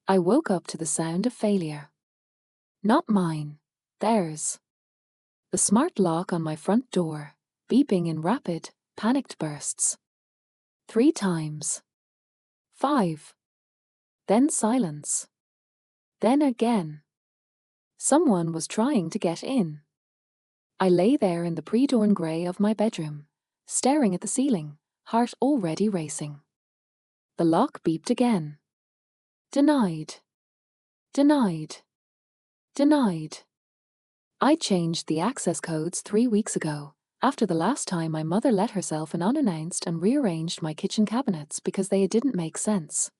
I woke up to the sound of failure. Not mine, theirs. The smart lock on my front door, beeping in rapid, panicked bursts. 3 times. 5. Then silence. Then again. Someone was trying to get in. I lay there in the pre-dawn grey of my bedroom, staring at the ceiling, heart already racing. The lock beeped again. Denied. Denied. Denied. I changed the access codes 3 weeks ago, after the last time my mother let herself in unannounced and rearranged my kitchen cabinets because they didn't make sense.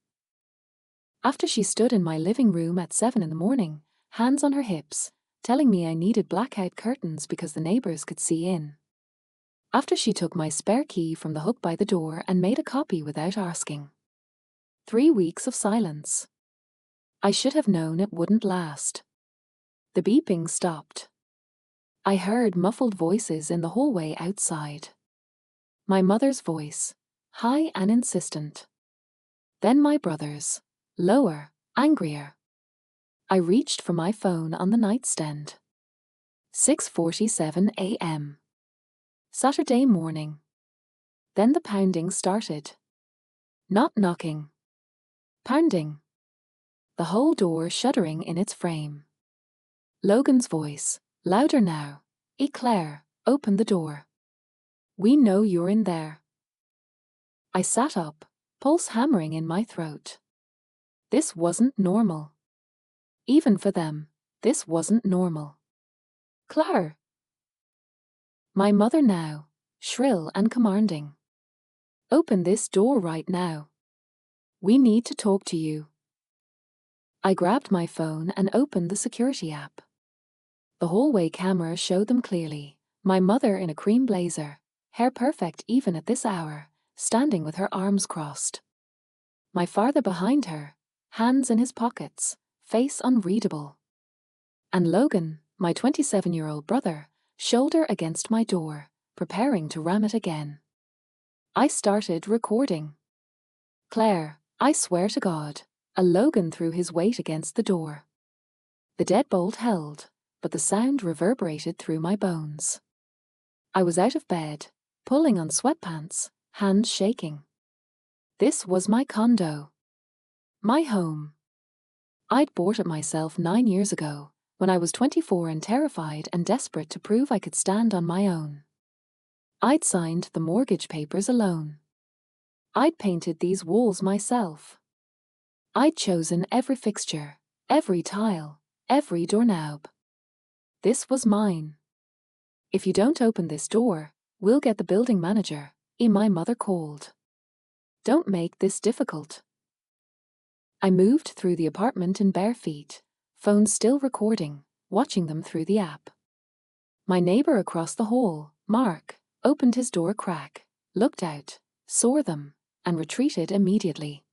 After she stood in my living room at 7 in the morning, hands on her hips, telling me I needed blackout curtains because the neighbors could see in. After she took my spare key from the hook by the door and made a copy without asking. 3 weeks of silence. I should have known it wouldn't last. The beeping stopped. I heard muffled voices in the hallway outside. My mother's voice, high and insistent. Then my brother's, lower, angrier. I reached for my phone on the nightstand. 6:47 a.m. Saturday morning. Then the pounding started. Not knocking. Pounding. The whole door shuddering in its frame. Logan's voice, louder now. Claire, open the door. We know you're in there. I sat up, pulse hammering in my throat. This wasn't normal. Even for them, this wasn't normal. Claire. My mother now, shrill and commanding. Open this door right now. We need to talk to you. I grabbed my phone and opened the security app. The hallway camera showed them clearly, my mother in a cream blazer, hair perfect even at this hour, standing with her arms crossed. My father behind her, hands in his pockets, face unreadable. And Logan, my 27-year-old brother, shoulder against my door, preparing to ram it again. I started recording. Claire, I swear to God, a Logan threw his weight against the door. The deadbolt held, but the sound reverberated through my bones. I was out of bed, pulling on sweatpants, hands shaking. This was my condo. My home. I'd bought it myself 9 years ago, when I was 24 and terrified and desperate to prove I could stand on my own. I'd signed the mortgage papers alone. I'd painted these walls myself. I'd chosen every fixture, every tile, every doorknob. This was mine. If you don't open this door, we'll get the building manager, my mother called. Don't make this difficult. I moved through the apartment in bare feet, phone still recording, watching them through the app. My neighbor across the hall, Mark, opened his door a crack, looked out, saw them, and retreated immediately.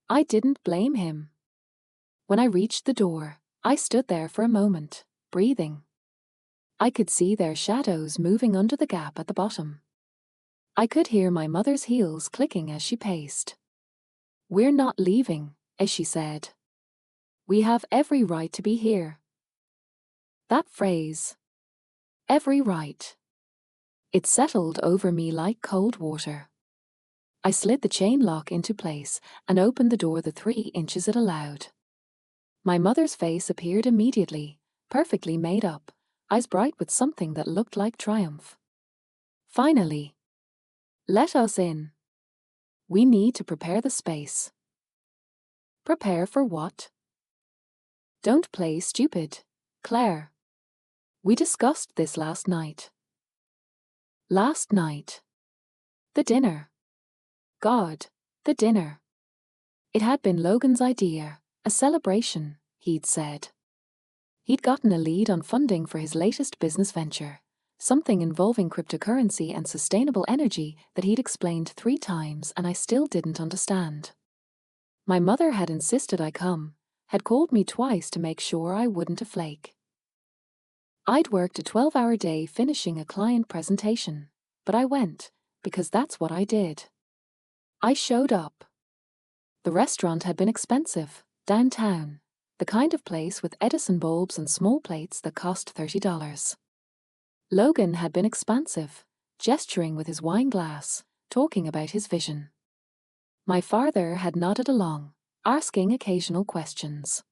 I didn't blame him. When I reached the door, I stood there for a moment, breathing. I could see their shadows moving under the gap at the bottom. I could hear my mother's heels clicking as she paced. We're not leaving, as she said. We have every right to be here. That phrase. Every right. It settled over me like cold water. I slid the chain lock into place and opened the door the 3 inches it allowed. My mother's face appeared immediately, perfectly made up, eyes bright with something that looked like triumph. Finally. Let us in. We need to prepare the space. Prepare for what? Don't play stupid, Claire. We discussed this last night. Last night. The dinner. God, the dinner. It had been Logan's idea, a celebration, he'd said. He'd gotten a lead on funding for his latest business venture, something involving cryptocurrency and sustainable energy that he'd explained 3 times and I still didn't understand. My mother had insisted I come, had called me twice to make sure I wouldn't flake. I'd worked a 12-hour day finishing a client presentation, but I went, because that's what I did. I showed up. The restaurant had been expensive, downtown, the kind of place with Edison bulbs and small plates that cost $30. Logan had been expansive, gesturing with his wine glass, talking about his vision. My father had nodded along, asking occasional questions.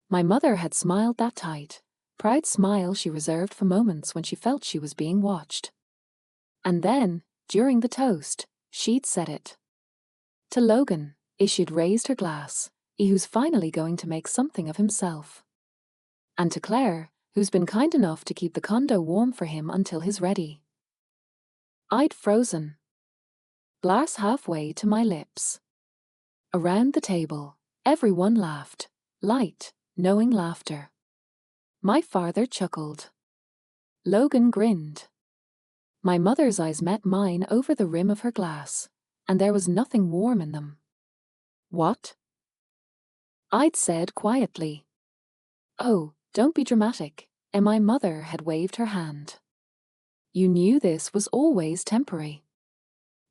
My mother had smiled that tight, proud smile she reserved for moments when she felt she was being watched. And then, during the toast, she'd said it. To Logan, she'd raised her glass, who's finally going to make something of himself. And to Claire, who's been kind enough to keep the condo warm for him until he's ready. I'd frozen. Glass halfway to my lips. Around the table, everyone laughed, light, knowing laughter. My father chuckled. Logan grinned. My mother's eyes met mine over the rim of her glass, and there was nothing warm in them. What? I'd said quietly. Oh, don't be dramatic, and my mother had waved her hand. You knew this was always temporary.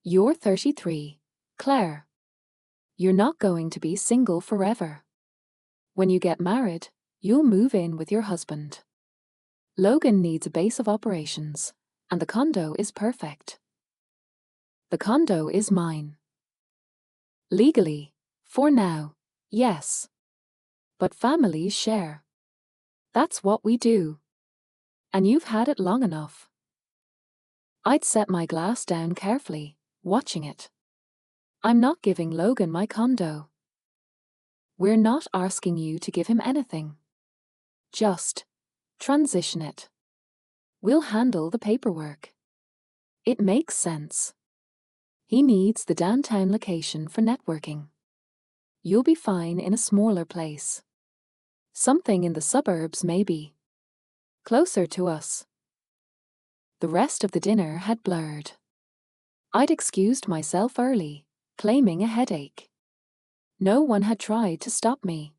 You're 33, Claire. You're not going to be single forever. When you get married, you'll move in with your husband. Logan needs a base of operations, and the condo is perfect. The condo is mine. Legally, for now, yes. But families share. That's what we do. And you've had it long enough. I'd set my glass down carefully, watching it. I'm not giving Logan my condo. We're not asking you to give him anything. Just transition it. We'll handle the paperwork. It makes sense. He needs the downtown location for networking. You'll be fine in a smaller place. Something in the suburbs maybe. Closer to us. The rest of the dinner had blurred. I'd excused myself early, claiming a headache. No one had tried to stop me.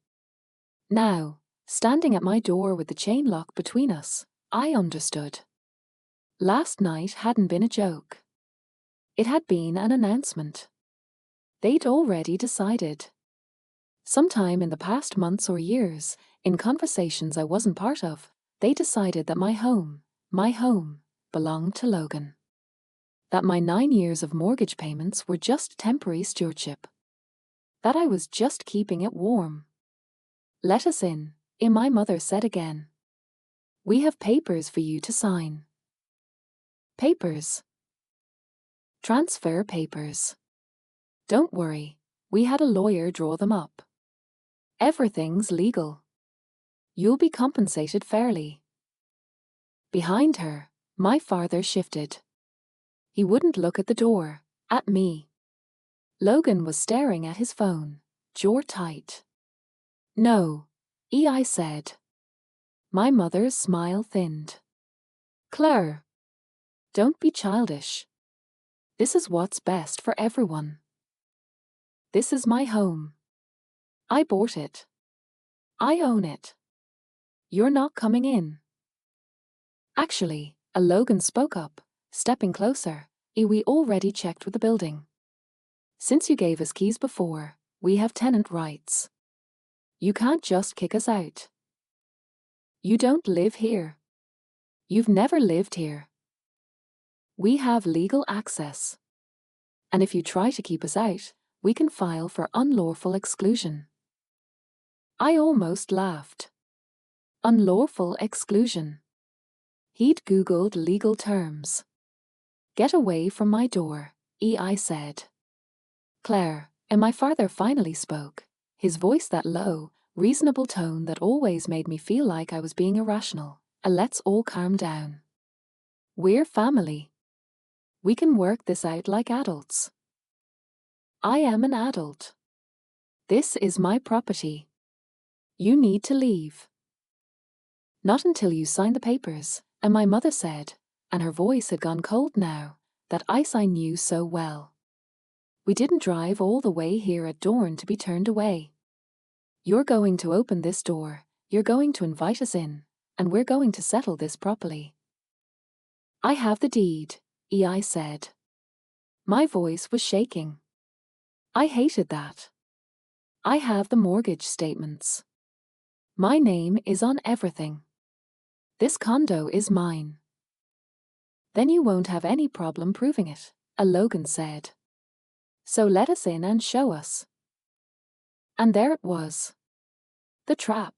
Now, standing at my door with the chain lock between us, I understood. Last night hadn't been a joke. It had been an announcement. They'd already decided. Sometime in the past months or years, in conversations I wasn't part of, they decided that my home, belonged to Logan. That my 9 years of mortgage payments were just temporary stewardship. That I was just keeping it warm. Let us in, my mother said again. We have papers for you to sign. Papers. Transfer papers. Don't worry, we had a lawyer draw them up. Everything's legal. You'll be compensated fairly. Behind her, my father shifted. He wouldn't look at the door, at me. Logan was staring at his phone, jaw tight. No, I said. My mother's smile thinned. Claire. Don't be childish. This is what's best for everyone. This is my home. I bought it. I own it. You're not coming in. Actually, Logan spoke up, stepping closer. We already checked with the building. Since you gave us keys before, we have tenant rights. You can't just kick us out. You don't live here. You've never lived here. We have legal access. And if you try to keep us out, we can file for unlawful exclusion. I almost laughed. Unlawful exclusion. He'd Googled legal terms. Get away from my door, I said. Claire, and my father finally spoke, his voice that low, reasonable tone that always made me feel like I was being irrational. Let's all calm down. We're family. We can work this out like adults. I am an adult. This is my property. You need to leave. Not until you sign the papers, and my mother said, and her voice had gone cold now, that ice I knew so well. We didn't drive all the way here at dawn to be turned away. You're going to open this door, you're going to invite us in, and we're going to settle this properly. I have the deed, I said. My voice was shaking. I hated that. I have the mortgage statements. My name is on everything. This condo is mine. Then you won't have any problem proving it, Logan said. So let us in and show us. And there it was. The trap.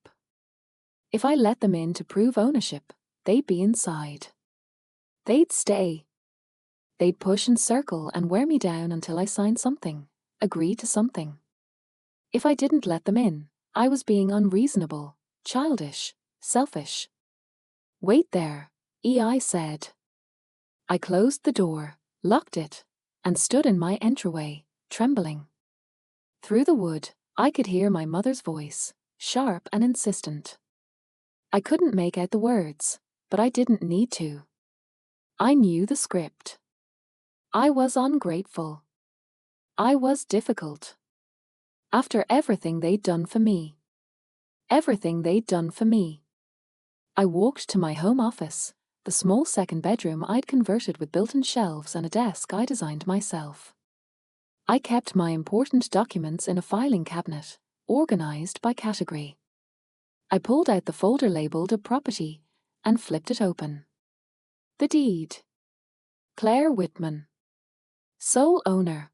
If I let them in to prove ownership, they'd be inside. They'd stay. They'd push and circle and wear me down until I signed something, agree to something. If I didn't let them in, I was being unreasonable, childish, selfish. Wait there, I said. I closed the door, locked it, and stood in my entryway, trembling. Through the wood, I could hear my mother's voice, sharp and insistent. I couldn't make out the words, but I didn't need to. I knew the script. I was ungrateful. I was difficult. After everything they'd done for me. Everything they'd done for me. I walked to my home office, the small second bedroom I'd converted with built-in shelves and a desk I designed myself. I kept my important documents in a filing cabinet, organized by category. I pulled out the folder labeled a property and flipped it open. The deed. Claire Whitman. Sole owner.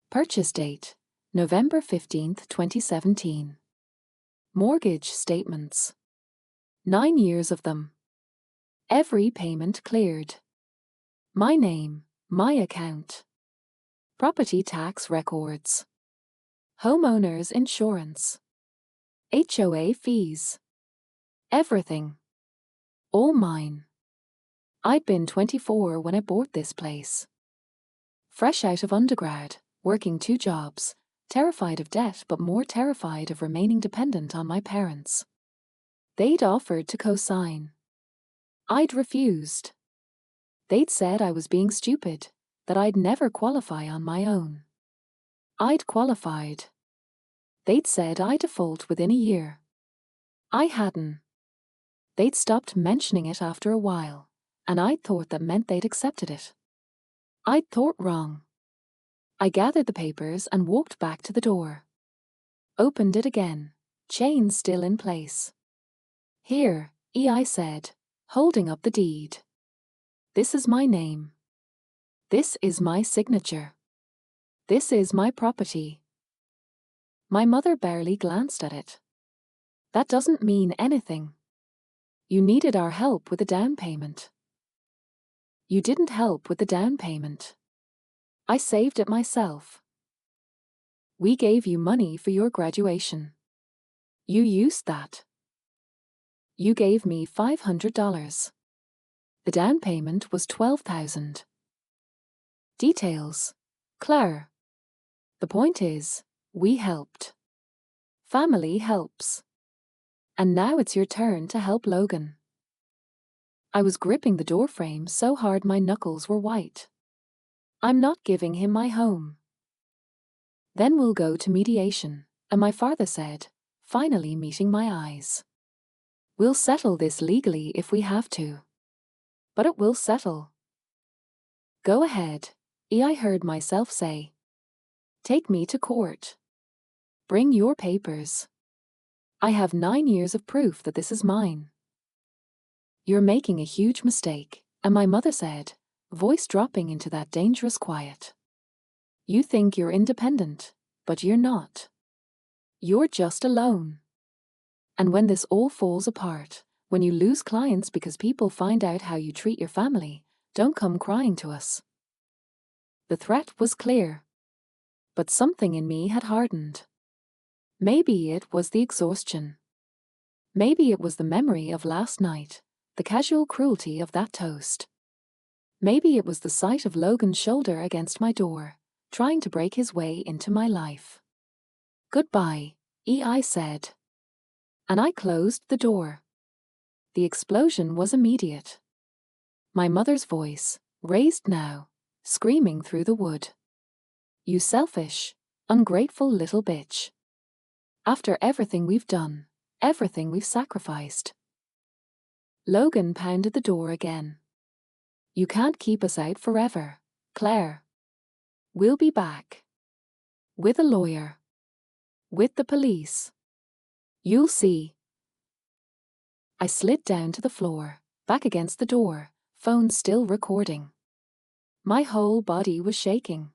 Purchase date, November 15th, 2017. Mortgage statements. 9 years of them. Every payment cleared. My name, my account. Property tax records. Homeowners insurance. HOA fees. Everything. All mine. I'd been 24 when I bought this place. Fresh out of undergrad, working 2 jobs, terrified of debt but more terrified of remaining dependent on my parents. They'd offered to co-sign. I'd refused. They'd said I was being stupid, that I'd never qualify on my own. I'd qualified. They'd said I'd default within a year. I hadn't. They'd stopped mentioning it after a while, and I'd thought that meant they'd accepted it. I'd thought wrong. I gathered the papers and walked back to the door. Opened it again, chain still in place. Here, I said, holding up the deed. This is my name. This is my signature. This is my property. My mother barely glanced at it. That doesn't mean anything. You needed our help with the down payment. You didn't help with the down payment. I saved it myself. We gave you money for your graduation. You used that. You gave me $500. The down payment was $12,000. Details. Claire. The point is, we helped. Family helps. And now it's your turn to help Logan. I was gripping the doorframe so hard my knuckles were white. I'm not giving him my home. Then we'll go to mediation, and my father said, finally meeting my eyes. We'll settle this legally if we have to. But it will settle. Go ahead, I heard myself say. Take me to court. Bring your papers. I have 9 years of proof that this is mine. You're making a huge mistake, and my mother said, voice dropping into that dangerous quiet. You think you're independent, but you're not. You're just alone. And when this all falls apart, when you lose clients because people find out how you treat your family, don't come crying to us. The threat was clear. But something in me had hardened. Maybe it was the exhaustion. Maybe it was the memory of last night, the casual cruelty of that toast. Maybe it was the sight of Logan's shoulder against my door, trying to break his way into my life. Goodbye, I said. And I closed the door. The explosion was immediate. My mother's voice, raised now, screaming through the wood. You selfish, ungrateful little bitch. After everything we've done, everything we've sacrificed. Logan pounded the door again. You can't keep us out forever, Claire. We'll be back. With a lawyer. With the police. You'll see. I slid down to the floor, back against the door, phone still recording. My whole body was shaking.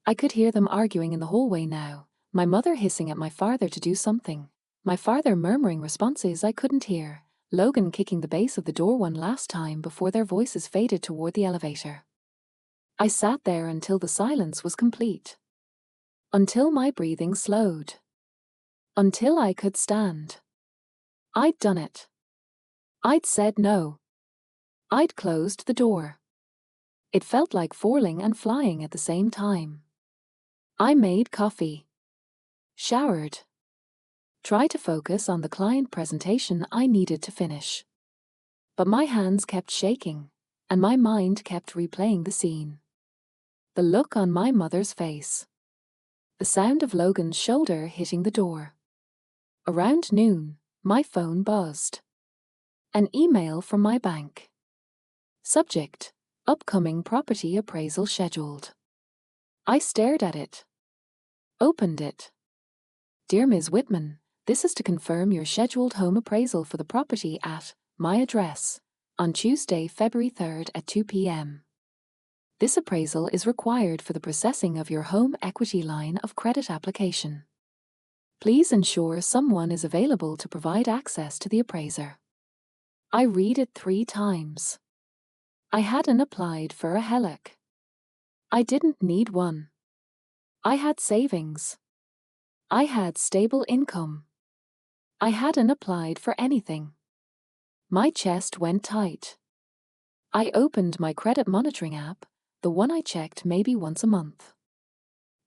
I could hear them arguing in the hallway now, my mother hissing at my father to do something, my father murmuring responses I couldn't hear, Logan kicking the base of the door one last time before their voices faded toward the elevator. I sat there until the silence was complete. Until my breathing slowed. Until I could stand. I'd done it. I'd said no. I'd closed the door. It felt like falling and flying at the same time. I made coffee. Showered. Tried to focus on the client presentation I needed to finish. But my hands kept shaking, and my mind kept replaying the scene. The look on my mother's face. The sound of Logan's shoulder hitting the door. Around noon, my phone buzzed. An email from my bank. Subject: upcoming property appraisal scheduled. I stared at it. Opened it. Dear Ms. Whitman, this is to confirm your scheduled home appraisal for the property at my address on Tuesday, February 3rd at 2 p.m. This appraisal is required for the processing of your home equity line of credit application. Please ensure someone is available to provide access to the appraiser. I read it 3 times. I hadn't applied for a HELOC. I didn't need one. I had savings. I had stable income. I hadn't applied for anything. My chest went tight. I opened my credit monitoring app, the one I checked maybe once a month.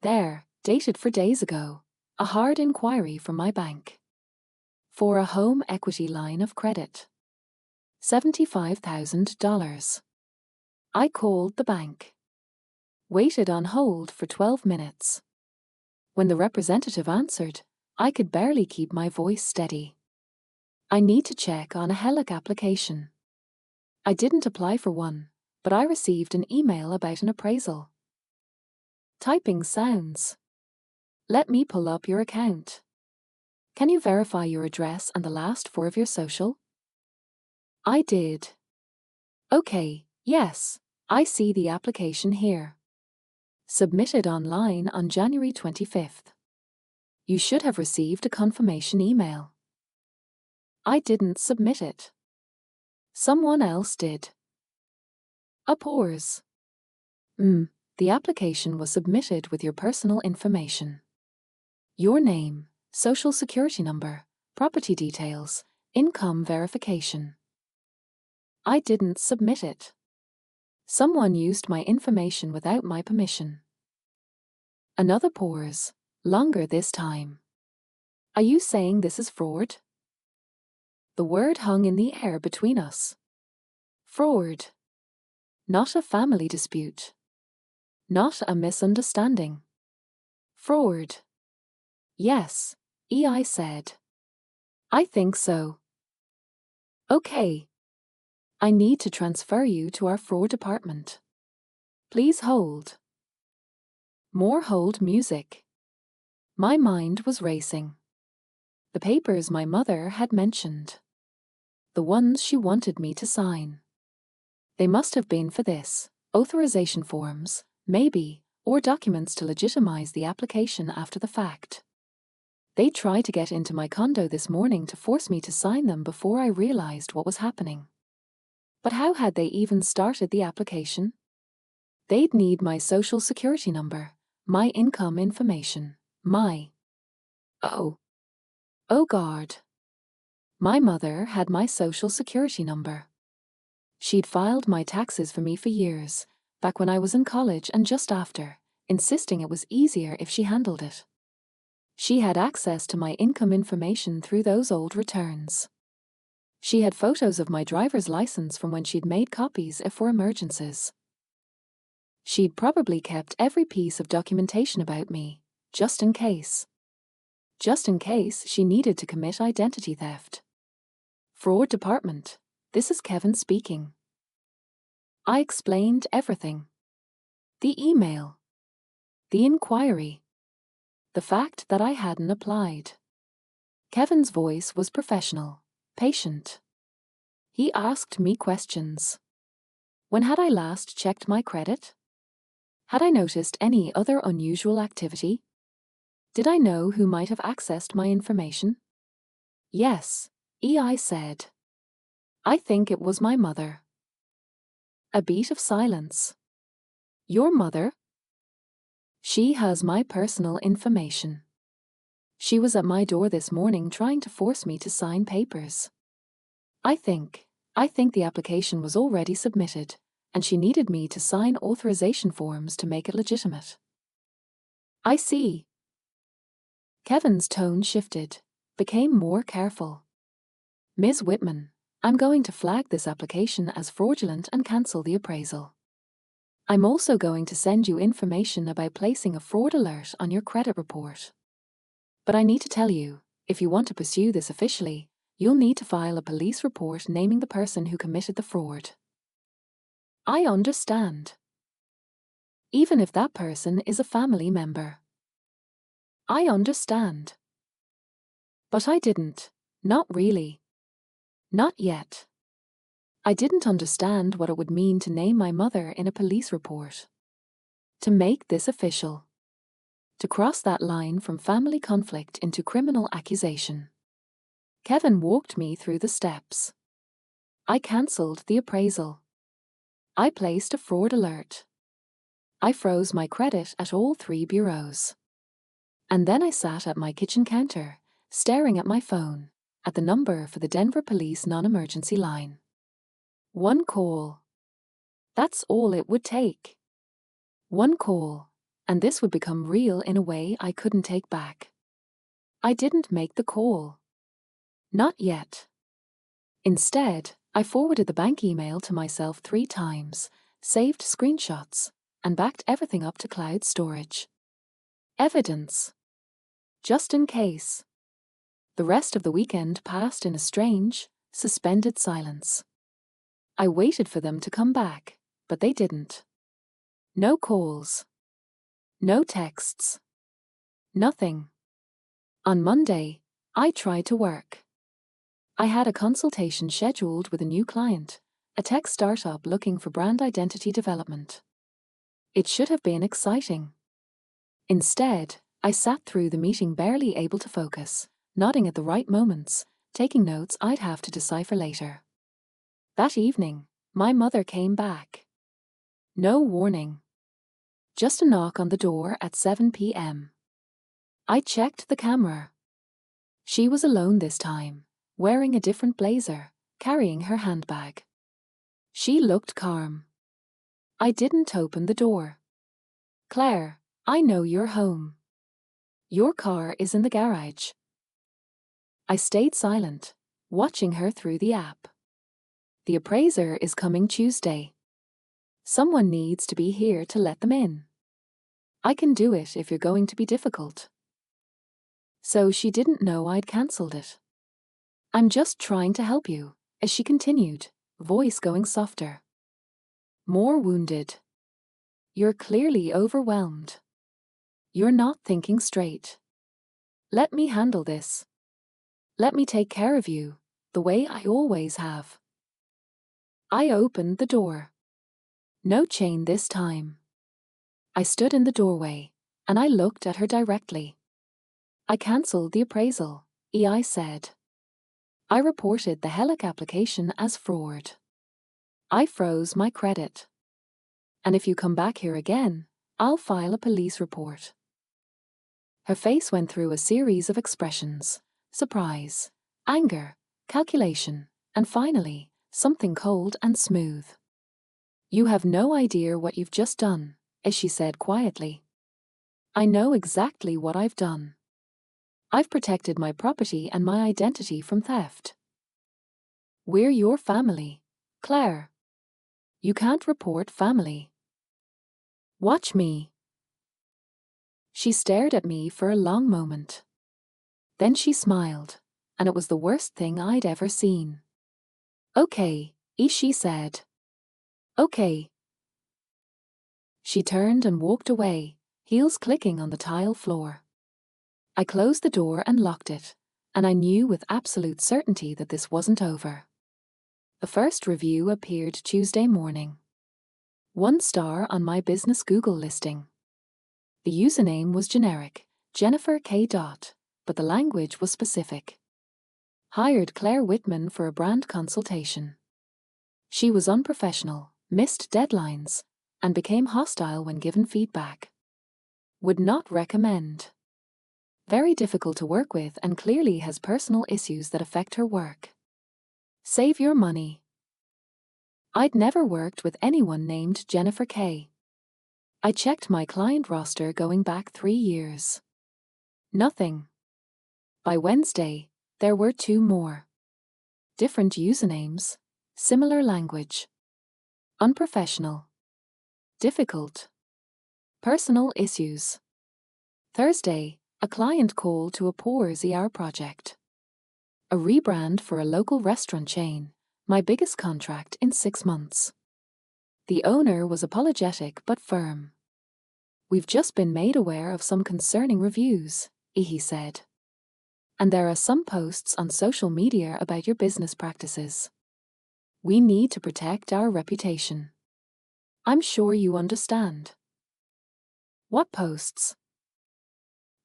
There, dated 4 days ago, a hard inquiry from my bank. For a home equity line of credit. $75,000. I called the bank. Waited on hold for 12 minutes. When the representative answered, I could barely keep my voice steady. I need to check on a HELOC application. I didn't apply for one, but I received an email about an appraisal. Typing sounds. Let me pull up your account. Can you verify your address and the last 4 of your social? I did. Okay, yes, I see the application here. Submitted online on January 25th. You should have received a confirmation email. I didn't submit it. Someone else did. A pause. The application was submitted with your personal information. Your name, social security number, property details, income verification. I didn't submit it. Someone used my information without my permission. Another pause, longer this time. Are you saying this is fraud? The word hung in the air between us. Fraud. Not a family dispute. Not a misunderstanding. Fraud. Yes, I said. I think so. Okay. I need to transfer you to our fraud department. Please hold. More hold music. My mind was racing. The papers my mother had mentioned. The ones she wanted me to sign. They must have been for this, authorization forms, maybe, or documents to legitimize the application after the fact. They tried to get into my condo this morning to force me to sign them before I realized what was happening. But how had they even started the application? They'd need my social security number, my income information, Oh God. My mother had my social security number. She'd filed my taxes for me for years, back when I was in college and just after, insisting it was easier if she handled it. She had access to my income information through those old returns. She had photos of my driver's license from when she'd made copies for emergencies. She'd probably kept every piece of documentation about me, just in case. Just in case she needed to commit identity theft. Fraud department, this is Kevin speaking. I explained everything. The email. The inquiry. the fact that I hadn't applied. Kevin's voice was professional, patient. He asked me questions. When had I last checked my credit? Had I noticed any other unusual activity? Did I know who might have accessed my information? Yes, I said. I think it was my mother. A beat of silence. Your mother? She has my personal information. She was at my door this morning trying to force me to sign papers. I think the application was already submitted, and she needed me to sign authorization forms to make it legitimate. I see. Kevin's tone shifted, became more careful. Ms. Whitman, I'm going to flag this application as fraudulent and cancel the appraisal. I'm also going to send you information about placing a fraud alert on your credit report. But I need to tell you, if you want to pursue this officially, you'll need to file a police report naming the person who committed the fraud. I understand. Even if that person is a family member. I understand. But I didn't. Not really. Not yet. I didn't understand what it would mean to name my mother in a police report. To make this official. To cross that line from family conflict into criminal accusation. Kevin walked me through the steps. I cancelled the appraisal. I placed a fraud alert. I froze my credit at all 3 bureaus. And then I sat at my kitchen counter, staring at my phone, at the number for the Denver Police non-emergency line. 1 call. That's all it would take. 1 call, and this would become real in a way I couldn't take back. I didn't make the call. Not yet. Instead, I forwarded the bank email to myself 3 times, saved screenshots, and backed everything up to cloud storage. Evidence. Just in case. The rest of the weekend passed in a strange, suspended silence. I waited for them to come back, but they didn't. No calls. No texts. Nothing. On Monday, I tried to work. I had a consultation scheduled with a new client, a tech startup looking for brand identity development. It should have been exciting. Instead, I sat through the meeting barely able to focus, nodding at the right moments, taking notes I'd have to decipher later. That evening, my mother came back. No warning. Just a knock on the door at 7 p.m. I checked the camera. She was alone this time, wearing a different blazer, carrying her handbag. She looked calm. I didn't open the door. Claire, I know you're home. Your car is in the garage. I stayed silent, watching her through the app. The appraiser is coming Tuesday. Someone needs to be here to let them in. I can do it if you're going to be difficult. So she didn't know I'd cancelled it. I'm just trying to help you, as she continued, voice going softer. More wounded. You're clearly overwhelmed. You're not thinking straight. Let me handle this. Let me take care of you, the way I always have. I opened the door. No chain this time. I stood in the doorway, and I looked at her directly. I cancelled the appraisal, I said. I reported the HELIC application as fraud. I froze my credit. And if you come back here again, I'll file a police report. Her face went through a series of expressions: surprise, anger, calculation, and finally, something cold and smooth. You have no idea what you've just done, as she said quietly. I know exactly what I've done. I've protected my property and my identity from theft. We're your family, Claire. You can't report family. Watch me. She stared at me for a long moment. Then she smiled, and it was the worst thing I'd ever seen. Okay, she said. Okay. She turned and walked away, heels clicking on the tile floor. I closed the door and locked it, and I knew with absolute certainty that this wasn't over. The first review appeared Tuesday morning. 1 star on my business Google listing. The username was generic, Jennifer K. but the language was specific. Hired Claire Whitman for a brand consultation. She was unprofessional, missed deadlines, and became hostile when given feedback. Would not recommend. Very difficult to work with and clearly has personal issues that affect her work. Save your money. I'd never worked with anyone named Jennifer K. I checked my client roster going back 3 years. Nothing. By Wednesday, there were 2 more. Different usernames, similar language. Unprofessional. Difficult. Personal issues. Thursday, a client call to a poor ZR project. A rebrand for a local restaurant chain, my biggest contract in 6 months. The owner was apologetic but firm. We've just been made aware of some concerning reviews, he said. And there are some posts on social media about your business practices. We need to protect our reputation. I'm sure you understand. What posts?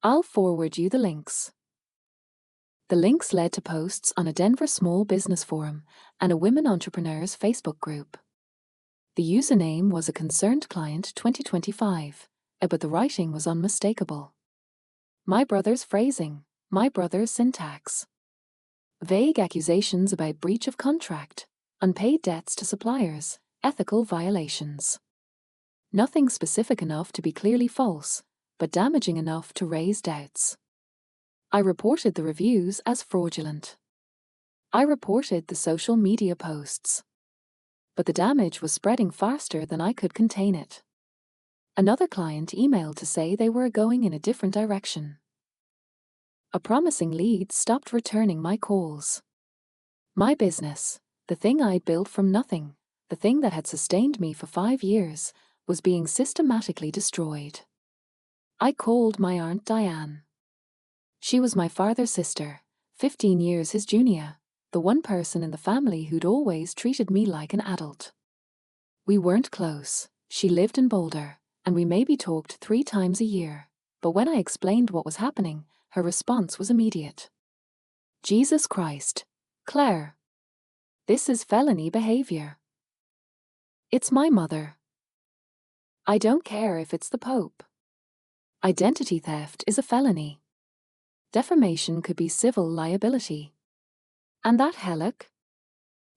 I'll forward you the links. The links led to posts on a Denver small business forum and a women entrepreneurs Facebook group. The username was a concerned client 2025, but the writing was unmistakable. My brother's phrasing, my brother's syntax. Vague accusations about breach of contract, unpaid debts to suppliers, ethical violations. Nothing specific enough to be clearly false, but damaging enough to raise doubts. I reported the reviews as fraudulent. I reported the social media posts. But the damage was spreading faster than I could contain it. Another client emailed to say they were going in a different direction. A promising lead stopped returning my calls. My business, the thing I'd built from nothing, the thing that had sustained me for 5 years, was being systematically destroyed. I called my Aunt Diane. She was my father's sister, 15 years his junior, the one person in the family who'd always treated me like an adult. We weren't close, she lived in Boulder, and we maybe talked 3 times a year, but when I explained what was happening, her response was immediate. Jesus Christ, Claire. This is felony behavior. It's my mother. I don't care if it's the Pope. Identity theft is a felony. Defamation could be civil liability. And that Hellock?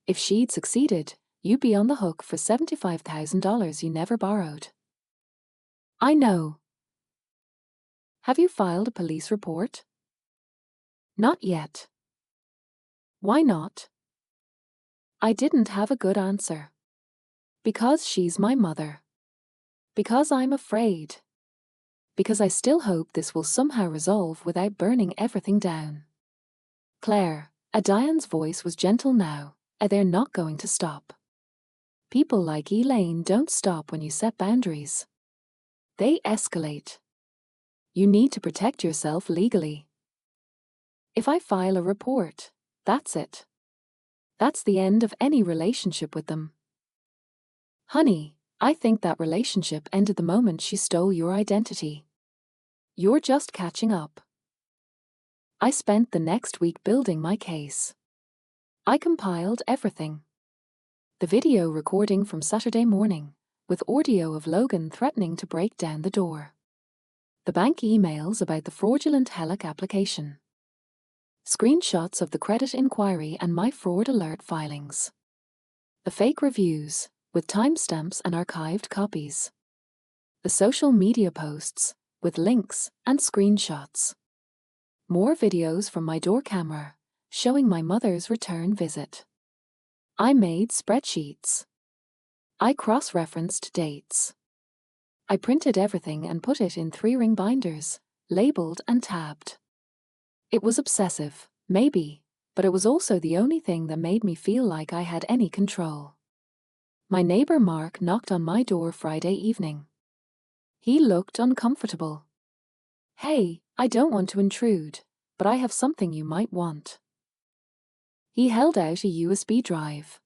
If she'd succeeded, you'd be on the hook for $75,000 you never borrowed. I know. Have you filed a police report? Not yet. Why not? I didn't have a good answer. Because she's my mother. Because I'm afraid. Because I still hope this will somehow resolve without burning everything down. Claire, Diane's voice was gentle now, they're not going to stop. People like Elaine don't stop when you set boundaries. They escalate. You need to protect yourself legally. If I file a report, that's it. That's the end of any relationship with them. Honey, I think that relationship ended the moment she stole your identity. You're just catching up. I spent the next week building my case. I compiled everything. The video recording from Saturday morning, with audio of Logan threatening to break down the door. The bank emails about the fraudulent Hellock application. Screenshots of the credit inquiry and my fraud alert filings. The fake reviews, with timestamps and archived copies. The social media posts, with links and screenshots. More videos from my door camera, showing my mother's return visit. I made spreadsheets. I cross-referenced dates. I printed everything and put it in 3-ring binders, labeled and tabbed. It was obsessive, maybe, but it was also the only thing that made me feel like I had any control. My neighbor Mark knocked on my door Friday evening. He looked uncomfortable. Hey, I don't want to intrude, but I have something you might want. He held out a USB drive.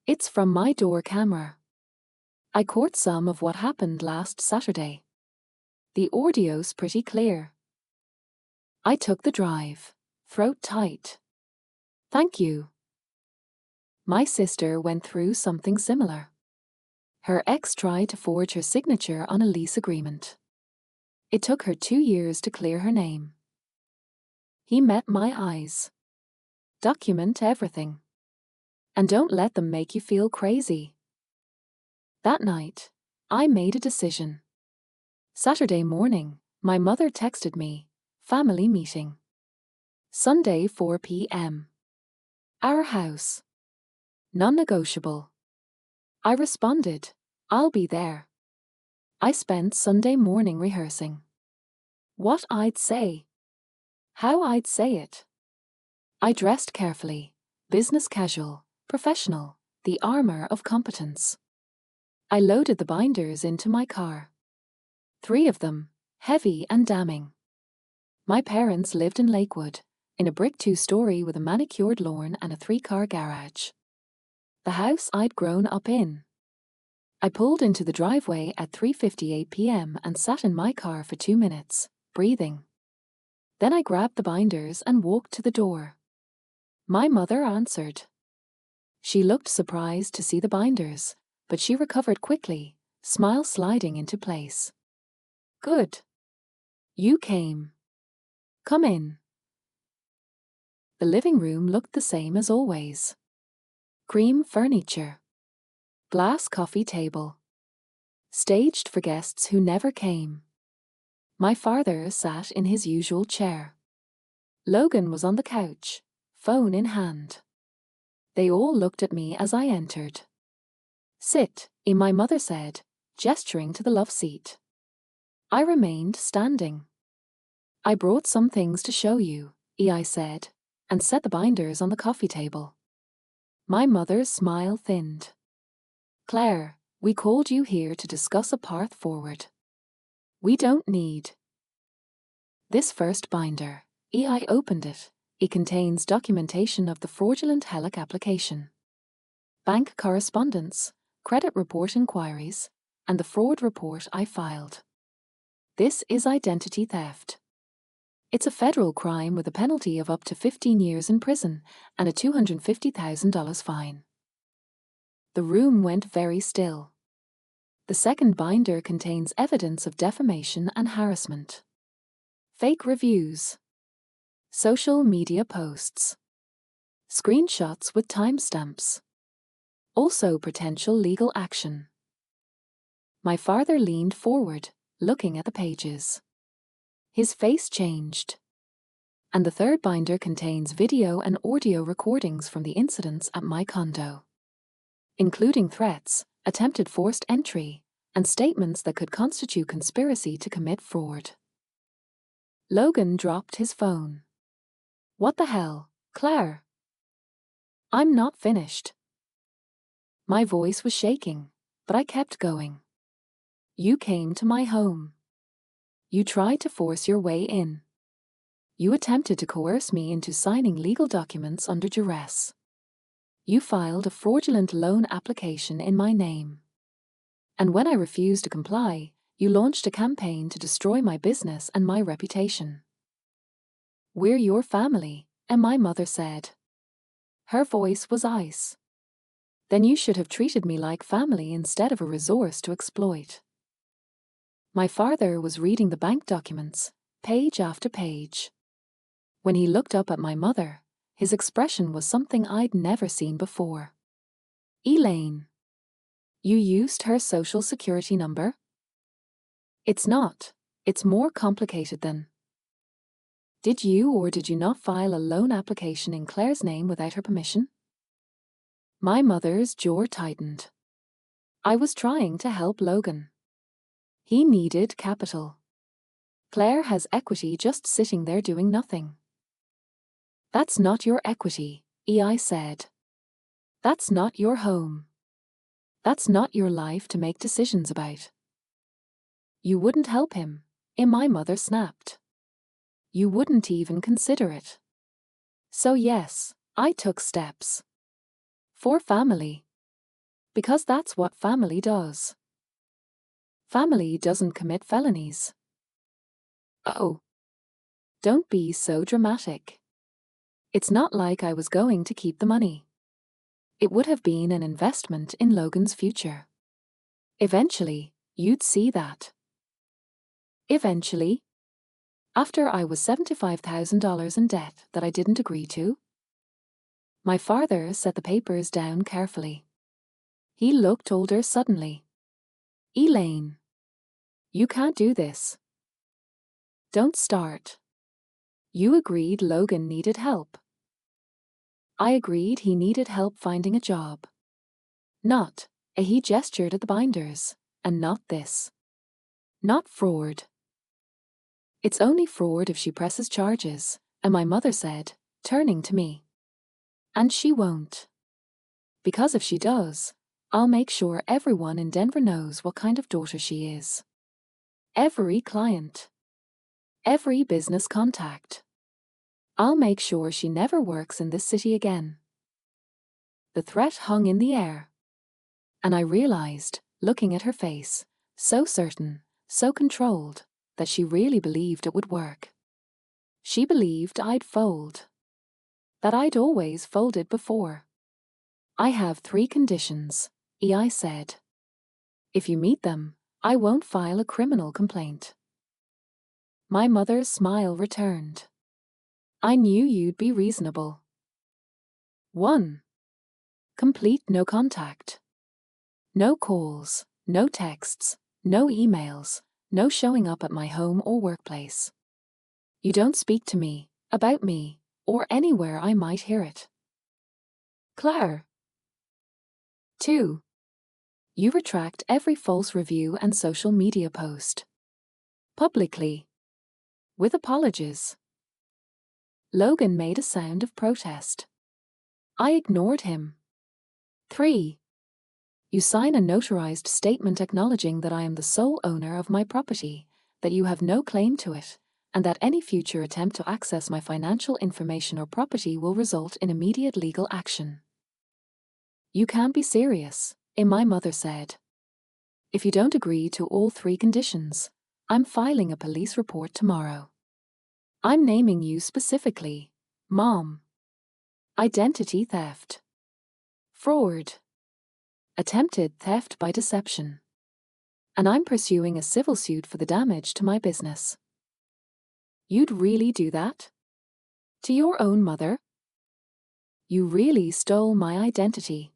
It's from my door camera. I caught some of what happened last Saturday. The audio's pretty clear. I took the drive, throat tight. Thank you. My sister went through something similar. Her ex tried to forge her signature on a lease agreement. It took her 2 years to clear her name. He met my eyes. Document everything. And don't let them make you feel crazy. That night, I made a decision. Saturday morning, my mother texted me, family meeting. Sunday 4 p.m. Our house. Non-negotiable. I responded, I'll be there. I spent Sunday morning rehearsing. What I'd say. How I'd say it. I dressed carefully, business casual, professional, the armor of competence. I loaded the binders into my car. 3 of them, heavy and damning. My parents lived in Lakewood, in a brick 2-story with a manicured lawn and a 3-car garage. The house I'd grown up in. I pulled into the driveway at 3:58 p.m. and sat in my car for 2 minutes, breathing. Then I grabbed the binders and walked to the door. My mother answered. She looked surprised to see the binders, but she recovered quickly, smile sliding into place. Good. You came. Come in. The living room looked the same as always. Cream furniture. Glass coffee table. Staged for guests who never came. My father sat in his usual chair. Logan was on the couch, phone in hand. They all looked at me as I entered. Sit, my mother said, gesturing to the love seat. I remained standing. I brought some things to show you, I said, and set the binders on the coffee table. My mother's smile thinned. Claire, we called you here to discuss a path forward. We don't need. This first binder, I opened it. It contains documentation of the fraudulent HELOC application, bank correspondence, credit report inquiries, and the fraud report I filed. This is identity theft. It's a federal crime with a penalty of up to 15 years in prison and a $250,000 fine. The room went very still. The second binder contains evidence of defamation and harassment. Fake reviews. Social media posts. Screenshots with timestamps. Also potential legal action. My father leaned forward, looking at the pages. His face changed. And the third binder contains video and audio recordings from the incidents at my condo, including threats, attempted forced entry, and statements that could constitute conspiracy to commit fraud. Logan dropped his phone. What the hell, Claire? I'm not finished. My voice was shaking, but I kept going. You came to my home. You tried to force your way in. You attempted to coerce me into signing legal documents under duress. You filed a fraudulent loan application in my name. And when I refused to comply, you launched a campaign to destroy my business and my reputation. We're your family, and my mother said. Her voice was ice. Then you should have treated me like family instead of a resource to exploit. My father was reading the bank documents, page after page. When he looked up at my mother, his expression was something I'd never seen before. Elaine. You used her social security number? It's not. It's more complicated than. Did you or did you not file a loan application in Claire's name without her permission? My mother's jaw tightened. I was trying to help Logan. He needed capital. Claire has equity just sitting there doing nothing. That's not your equity, I said. That's not your home. That's not your life to make decisions about. You wouldn't help him, My mother snapped. You wouldn't even consider it. So yes, I took steps. For family. Because that's what family does. Family doesn't commit felonies. Oh. Don't be so dramatic. It's not like I was going to keep the money. It would have been an investment in Logan's future. Eventually, you'd see that. Eventually? After I was $75,000 in debt that I didn't agree to? My father set the papers down carefully. He looked older suddenly. Elaine. You can't do this. Don't start. You agreed Logan needed help. I agreed he needed help finding a job. Not, he gestured at the binders, and not this. Not fraud. It's only fraud if she presses charges, and my mother said, turning to me. And she won't. Because if she does, I'll make sure everyone in Denver knows what kind of daughter she is. Every client. Every business contact. I'll make sure she never works in this city again. The threat hung in the air. And I realized, looking at her face, so certain, so controlled, that she really believed it would work. She believed I'd fold. That I'd always folded before. I have 3 conditions, I said. If you meet them, I won't file a criminal complaint. My mother's smile returned. I knew you'd be reasonable. 1. Complete no contact. No calls, no texts, no emails, no showing up at my home or workplace. You don't speak to me, about me, or anywhere I might hear it. Claire. 2. You retract every false review and social media post. Publicly. With apologies. Logan made a sound of protest. I ignored him. 3. You sign a notarized statement acknowledging that I am the sole owner of my property, that you have no claim to it, and that any future attempt to access my financial information or property will result in immediate legal action. You can't be serious, my mother said. If you don't agree to all 3 conditions, I'm filing a police report tomorrow. I'm naming you specifically, Mom. Identity theft. Fraud. Attempted theft by deception. And I'm pursuing a civil suit for the damage to my business. You'd really do that? To your own mother? You really stole my identity.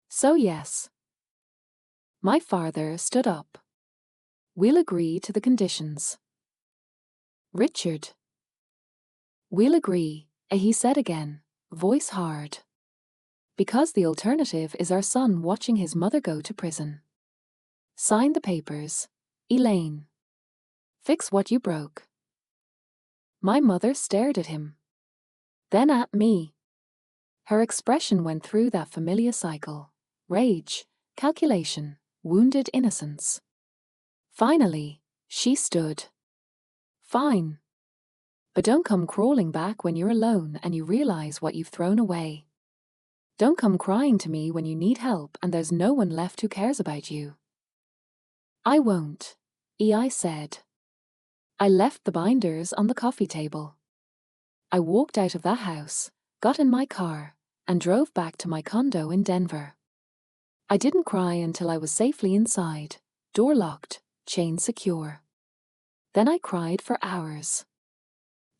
So yes. My father stood up. We'll agree to the conditions. Richard. We'll agree, he said again, voice hard. Because the alternative is our son watching his mother go to prison. Sign the papers, Elaine. Fix what you broke. My mother stared at him. Then at me. Her expression went through that familiar cycle. Rage, calculation, wounded innocence. Finally, she stood. Fine. But don't come crawling back when you're alone and you realize what you've thrown away. Don't come crying to me when you need help and there's no one left who cares about you. I won't, I said. I left the binders on the coffee table. I walked out of that house, got in my car, and drove back to my condo in Denver. I didn't cry until I was safely inside, door locked, chain secure. Then I cried for hours.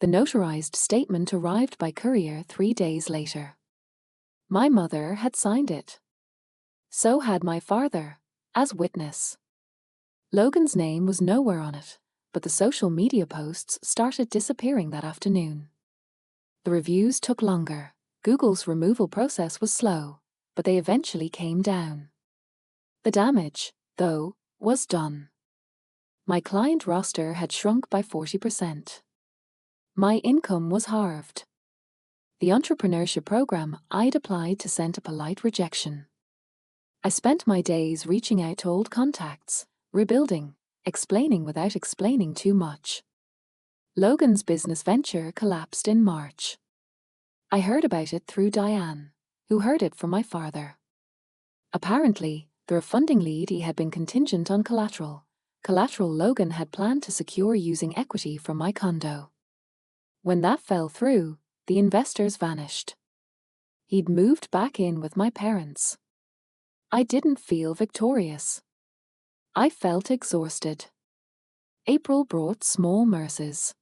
The notarized statement arrived by courier 3 days later. My mother had signed it. So had my father, as witness. Logan's name was nowhere on it, but the social media posts started disappearing that afternoon. The reviews took longer. Google's removal process was slow, but they eventually came down. The damage, though, was done. My client roster had shrunk by 40%. My income was halved. The entrepreneurship program I'd applied to sent a polite rejection. I spent my days reaching out to old contacts, rebuilding, explaining without explaining too much. Logan's business venture collapsed in March. I heard about it through Diane, who heard it from my father. Apparently, the refunding lead had been contingent on collateral Logan had planned to secure using equity from my condo. When that fell through, the investors vanished. He'd moved back in with my parents. I didn't feel victorious. I felt exhausted. April brought small mercies.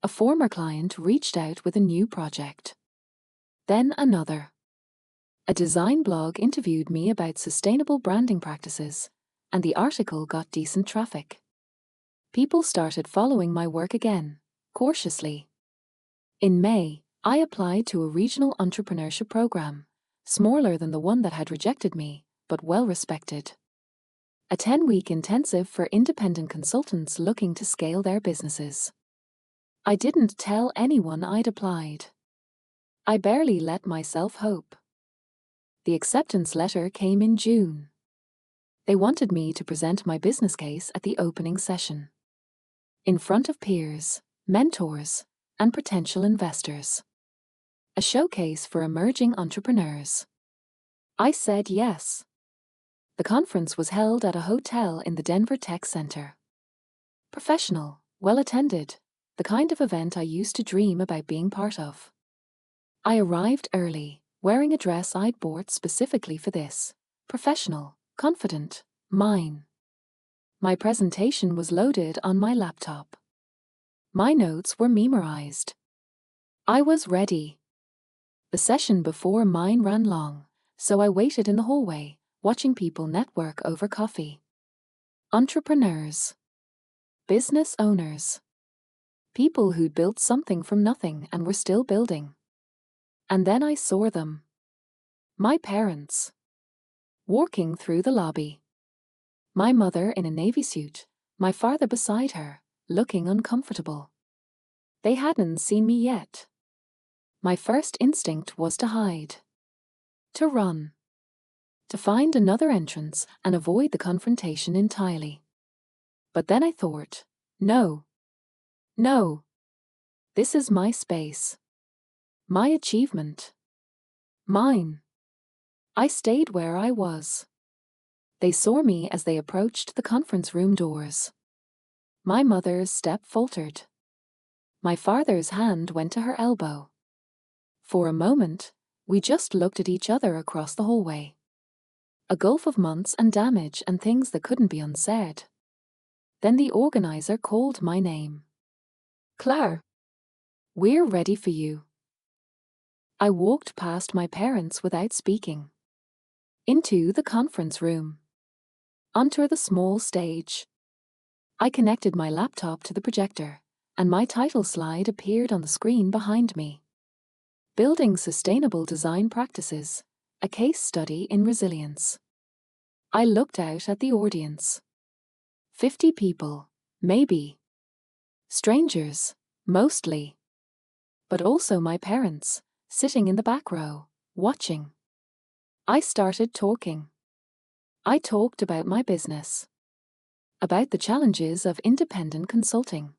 A former client reached out with a new project. Then another. A design blog interviewed me about sustainable branding practices, and the article got decent traffic. People started following my work again, cautiously. In May, I applied to a regional entrepreneurship program, smaller than the one that had rejected me, but well respected. A 10-week intensive for independent consultants looking to scale their businesses. I didn't tell anyone I'd applied. I barely let myself hope. The acceptance letter came in June. They wanted me to present my business case at the opening session, in front of peers, mentors, and potential investors. A showcase for emerging entrepreneurs. I said yes. The conference was held at a hotel in the Denver Tech Center. Professional, well-attended, the kind of event I used to dream about being part of. I arrived early, wearing a dress I'd bought specifically for this. Professional, confident, mine. My presentation was loaded on my laptop. My notes were memorized. I was ready. The session before mine ran long, so I waited in the hallway, watching people network over coffee. Entrepreneurs. Business owners. People who'd built something from nothing and were still building. And then I saw them. My parents. Walking through the lobby. My mother in a navy suit, my father beside her, looking uncomfortable. They hadn't seen me yet. My first instinct was to hide. To run. To find another entrance and avoid the confrontation entirely. But then I thought, no. No. This is my space. My achievement. Mine. I stayed where I was. They saw me as they approached the conference room doors. My mother's step faltered. My father's hand went to her elbow. For a moment, we just looked at each other across the hallway. A gulf of months and damage and things that couldn't be unsaid. Then the organizer called my name. Claire. We're ready for you. I walked past my parents without speaking. Into the conference room. Onto the small stage. I connected my laptop to the projector, and my title slide appeared on the screen behind me. Building Sustainable Design Practices, a Case Study in Resilience. I looked out at the audience. 50 people, maybe. Strangers, mostly. But also my parents, sitting in the back row, watching. I started talking. I talked about my business. About the challenges of independent consulting.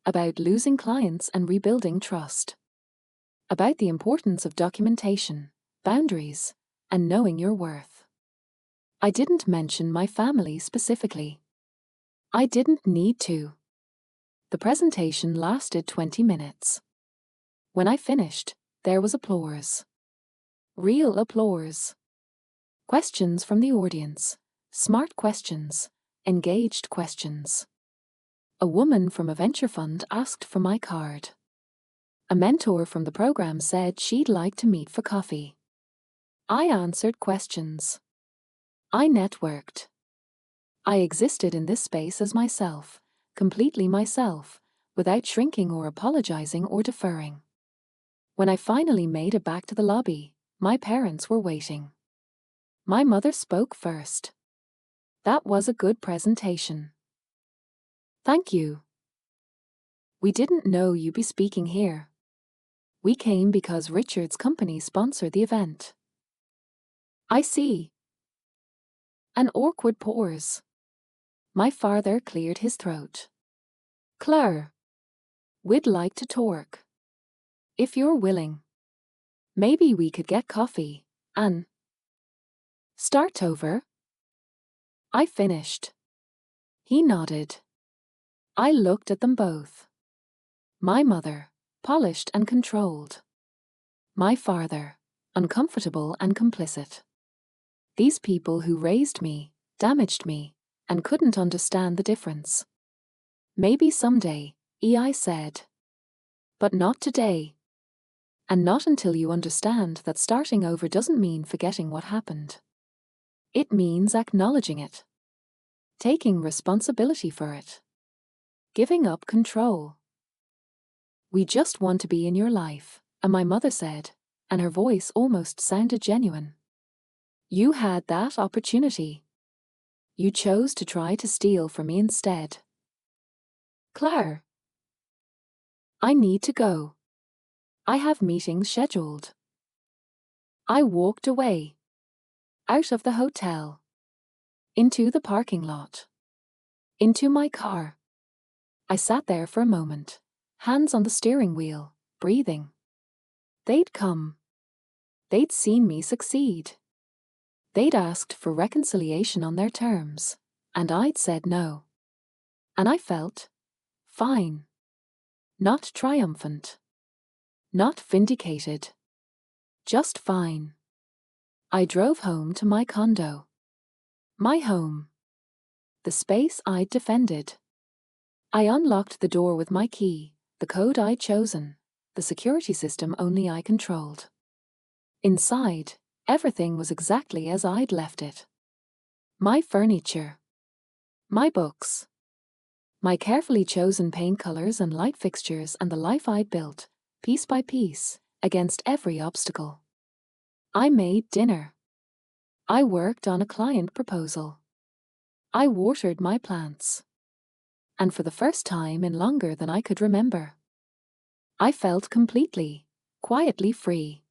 About losing clients and rebuilding trust. About the importance of documentation, boundaries, and knowing your worth. I didn't mention my family specifically. I didn't need to. The presentation lasted 20 minutes. When I finished, there was applause. Real applause. Questions from the audience. Smart questions. Engaged questions. A woman from a venture fund asked for my card. A mentor from the program said she'd like to meet for coffee. I answered questions. I networked. I existed in this space as myself, completely myself, without shrinking or apologizing or deferring. When I finally made it back to the lobby, my parents were waiting. My mother spoke first. That was a good presentation. Thank you. We didn't know you'd be speaking here. We came because Richard's company sponsored the event. I see. An awkward pause. My father cleared his throat. Claire, we'd like to talk. If you're willing. Maybe we could get coffee, and start over. I finished. He nodded. I looked at them both. My mother, polished and controlled. My father, uncomfortable and complicit. These people who raised me, damaged me, and couldn't understand the difference. Maybe someday, I said. But not today. And not until you understand that starting over doesn't mean forgetting what happened. It means acknowledging it. Taking responsibility for it. Giving up control. We just want to be in your life, and my mother said, and her voice almost sounded genuine. You had that opportunity. You chose to try to steal from me instead. Claire. I need to go. I have meetings scheduled. I walked away. Out of the hotel. Into the parking lot. Into my car. I sat there for a moment, hands on the steering wheel, breathing. They'd come. They'd seen me succeed. They'd asked for reconciliation on their terms, and I'd said no. And I felt fine. Not triumphant. Not vindicated. Just fine. I drove home to my condo. My home. The space I'd defended. I unlocked the door with my key, the code I'd chosen, the security system only I controlled. Inside, everything was exactly as I'd left it. My furniture. My books. My carefully chosen paint colors and light fixtures and the life I'd built, piece by piece, against every obstacle. I made dinner. I worked on a client proposal. I watered my plants. And for the first time in longer than I could remember, I felt completely, quietly free.